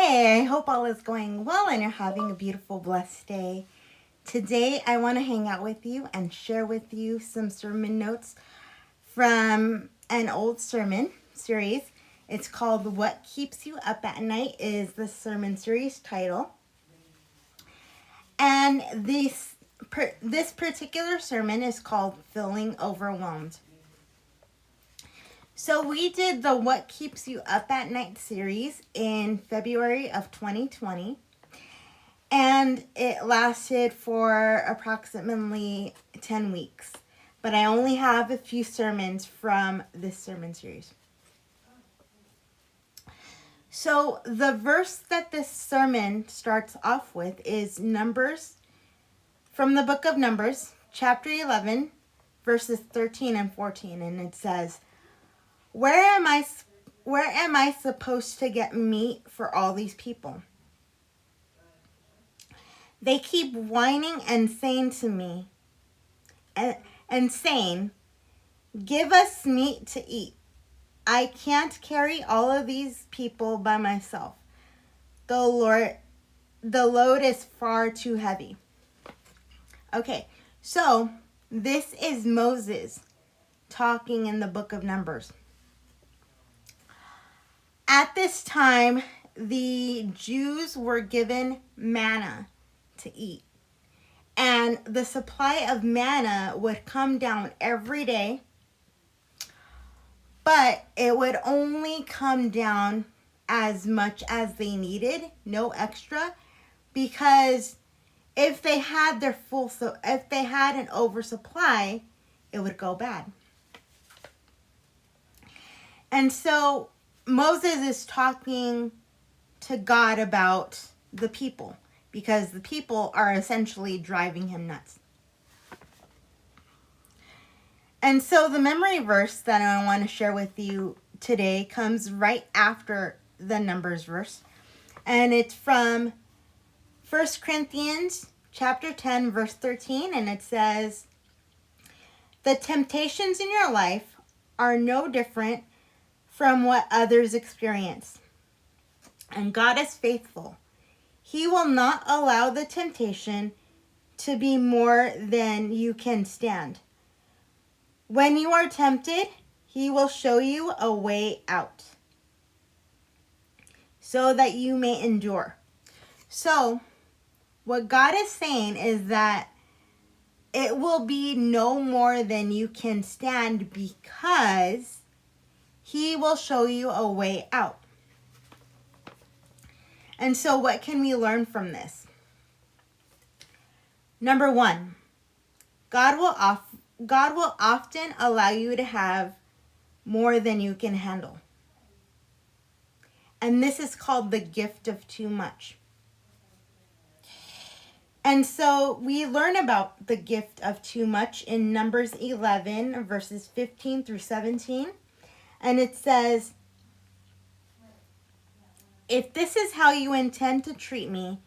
Hey, I hope all is going well and you're having a beautiful, blessed day. Today, I want to hang out with you and share with you some sermon notes from an old sermon series. It's called What Keeps You Up at Night is the sermon series title. And this particular sermon is called Feeling Overwhelmed. So we did the What Keeps You Up at Night series in February of 2020. And it lasted for approximately 10 weeks. But I only have a few sermons from this sermon series. So the verse that this sermon starts off with is Numbers, from the book of Numbers, chapter 11, verses 13 and 14. And it says, Where am I supposed to get meat for all these people? They keep whining and saying to me, and saying, give us meat to eat. I can't carry all of these people by myself. The load is far too heavy. Okay, so this is Moses talking in the book of Numbers. At this time, the Jews were given manna to eat. And the supply of manna would come down every day, but it would only come down as much as they needed, no extra, because if they had if they had an oversupply, it would go bad. And so Moses is talking to God about the people, because the people are essentially driving him nuts. And so the memory verse that I want to share with you today comes right after the Numbers verse. And it's from 1 Corinthians chapter 10, verse 13. And it says, the temptations in your life are no different from what others experience. And God is faithful. He will not allow the temptation to be more than you can stand. When you are tempted, He will show you a way out so that you may endure. So, what God is saying is that it will be no more than you can stand because He will show you a way out. And so what can we learn from this? Number one, God will often allow you to have more than you can handle. And this is called the gift of too much. And so we learn about the gift of too much in Numbers 11, verses 15 through 17. And it says, if this is how you intend to treat me,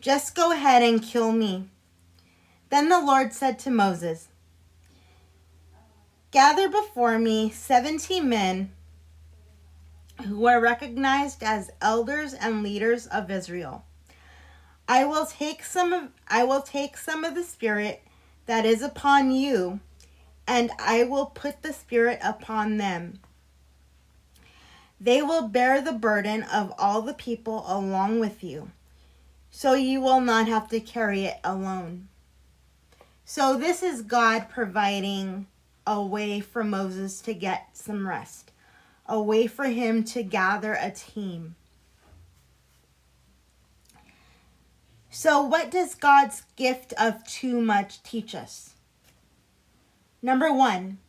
just go ahead and kill me. Then the Lord said to Moses, gather before me 70 men who are recognized as elders and leaders of Israel. I will take some of the Spirit that is upon you, and I will put the Spirit upon them. They will bear the burden of all the people along with you, so you will not have to carry it alone. So this is God providing a way for Moses to get some rest, a way for him to gather a team. So what does God's gift of too much teach us? Number one,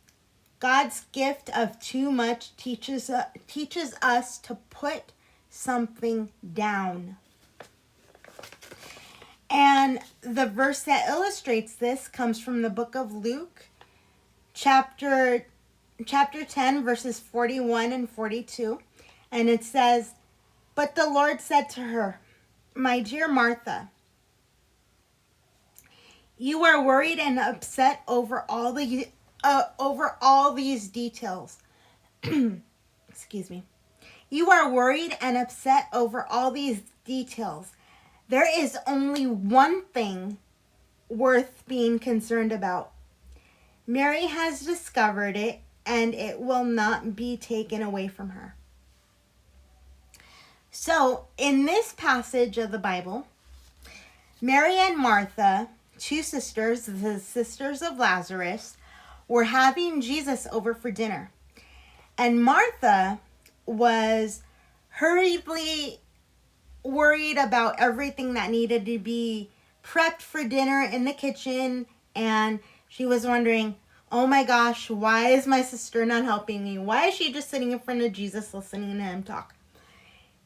God's gift of too much teaches us to put something down. And the verse that illustrates this comes from the book of Luke, chapter 10, verses 41 and 42. And it says, but the Lord said to her, my dear Martha, you are worried and upset over all these details. Excuse me. You are worried and upset over all these details. There is only one thing worth being concerned about. Mary has discovered it, and it will not be taken away from her. So, in this passage of the Bible, Mary and Martha, two sisters, the sisters of Lazarus, were having Jesus over for dinner. And Martha was hurriedly worried about everything that needed to be prepped for dinner in the kitchen, and she was wondering, oh my gosh, why is my sister not helping me? Why is she just sitting in front of Jesus listening to him talk?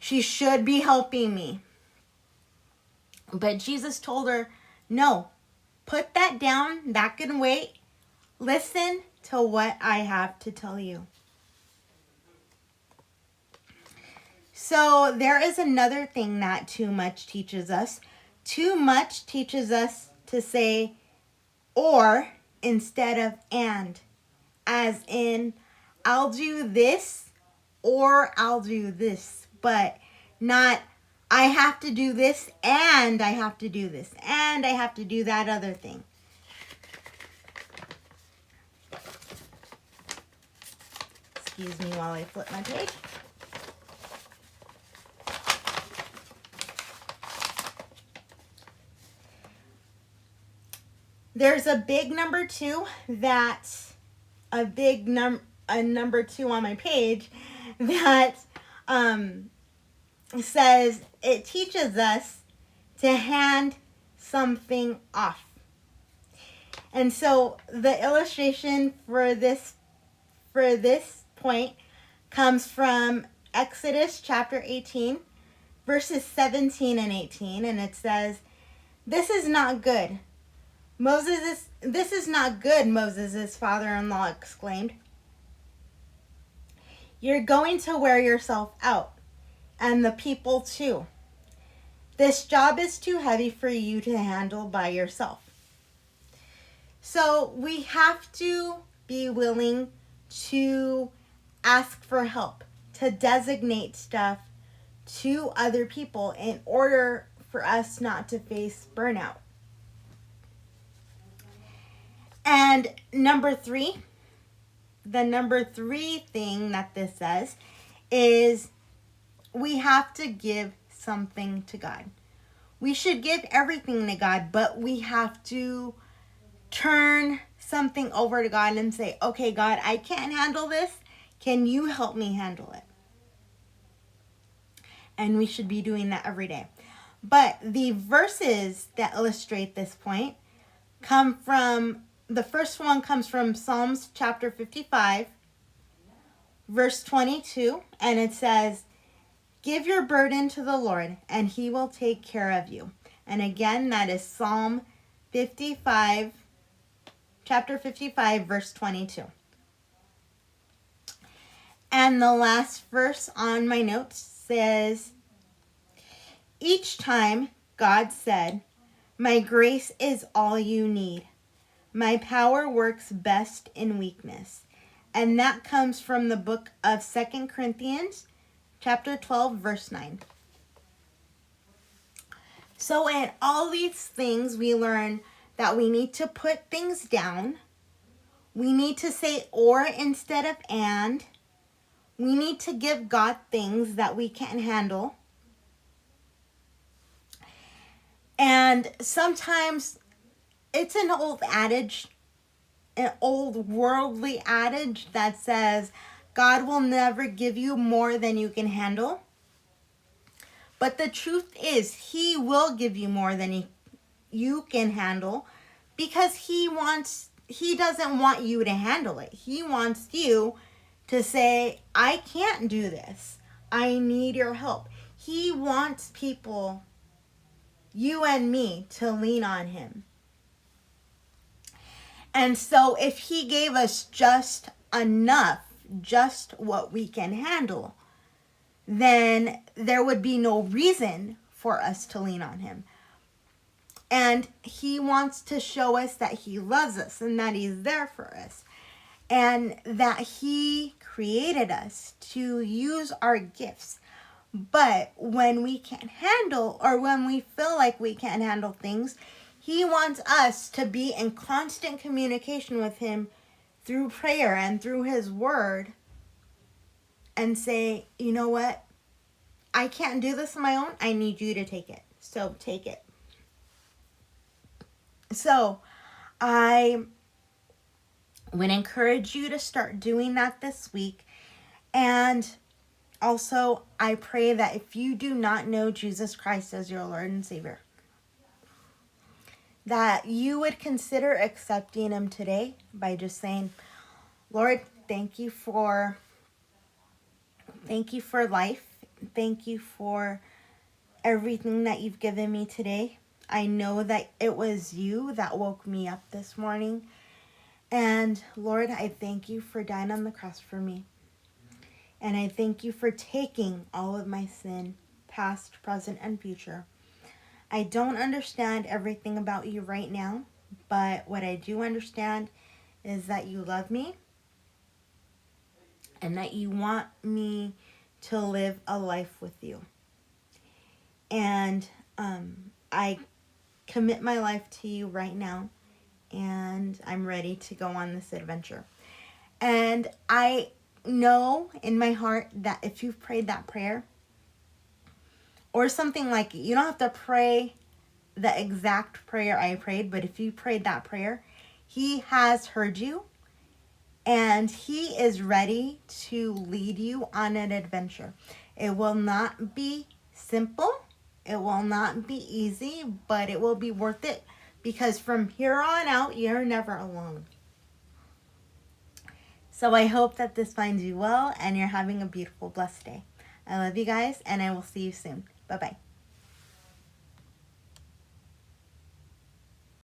She should be helping me. But Jesus told her, no, put that down, that can wait. Listen to what I have to tell you. So there is another thing that too much teaches us. Too much teaches us to say or instead of and. As in, I'll do this or I'll do this. But not, I have to do this and I have to do this and I have to do that other thing. Excuse me while I flip my page. There's a big number 2 number 2 on my page that says it teaches us to hand something off. And so the illustration for this point comes from Exodus chapter 18, verses 17 and 18, and it says, "This is not good. This is not good," Moses' father-in-law exclaimed. "You're going to wear yourself out, and the people too. This job is too heavy for you to handle by yourself." So we have to be willing to ask for help, to designate stuff to other people in order for us not to face burnout. And number 3 thing that this says is we have to give something to God. We should give everything to God, but we have to turn something over to God and say, okay, God, I can't handle this. Can you help me handle it? And we should be doing that every day. But the verses that illustrate this point the first one comes from Psalms chapter 55, verse 22, and it says, "Give your burden to the Lord, and he will take care of you." And again, that is Psalm 55, chapter 55, verse 22. And the last verse on my notes says, "Each time God said, 'My grace is all you need. My power works best in weakness.'" And that comes from the book of 2 Corinthians, chapter 12, verse 9. So in all these things, we learn that we need to put things down. We need to say or instead of and. We need to give God things that we can't handle. And sometimes it's an old adage, an old worldly adage that says, God will never give you more than you can handle. But the truth is, he will give you more than you can handle, because he doesn't want you to handle it. He wants you to say, I can't do this. I need your help. He wants people, you and me, to lean on him. And so if he gave us just enough, just what we can handle, then there would be no reason for us to lean on him. And he wants to show us that he loves us and that he's there for us. and that He created us to use our gifts. But when we can't handle, or when we feel like we can't handle things, He wants us to be in constant communication with Him through prayer and through His Word, and say, you know what? I can't do this on my own. I need you to take it. So take it. So I would encourage you to start doing that this week. And also, I pray that if you do not know Jesus Christ as your Lord and Savior, that you would consider accepting Him today by just saying, Lord, thank you for life. Thank you for everything that you've given me today. I know that it was you that woke me up this morning. And Lord, I thank you for dying on the cross for me. And I thank you for taking all of my sin, past, present, and future. I don't understand everything about you right now, but what I do understand is that you love me and that you want me to live a life with you. And I commit my life to you right now, and I'm ready to go on this adventure. And I know in my heart that if you've prayed that prayer, or something like it, you don't have to pray the exact prayer I prayed, but if you prayed that prayer, He has heard you, and He is ready to lead you on an adventure. It will not be simple. It will not be easy, but it will be worth it, because from here on out, you're never alone. So I hope that this finds you well and you're having a beautiful, blessed day. I love you guys, and I will see you soon. Bye-bye.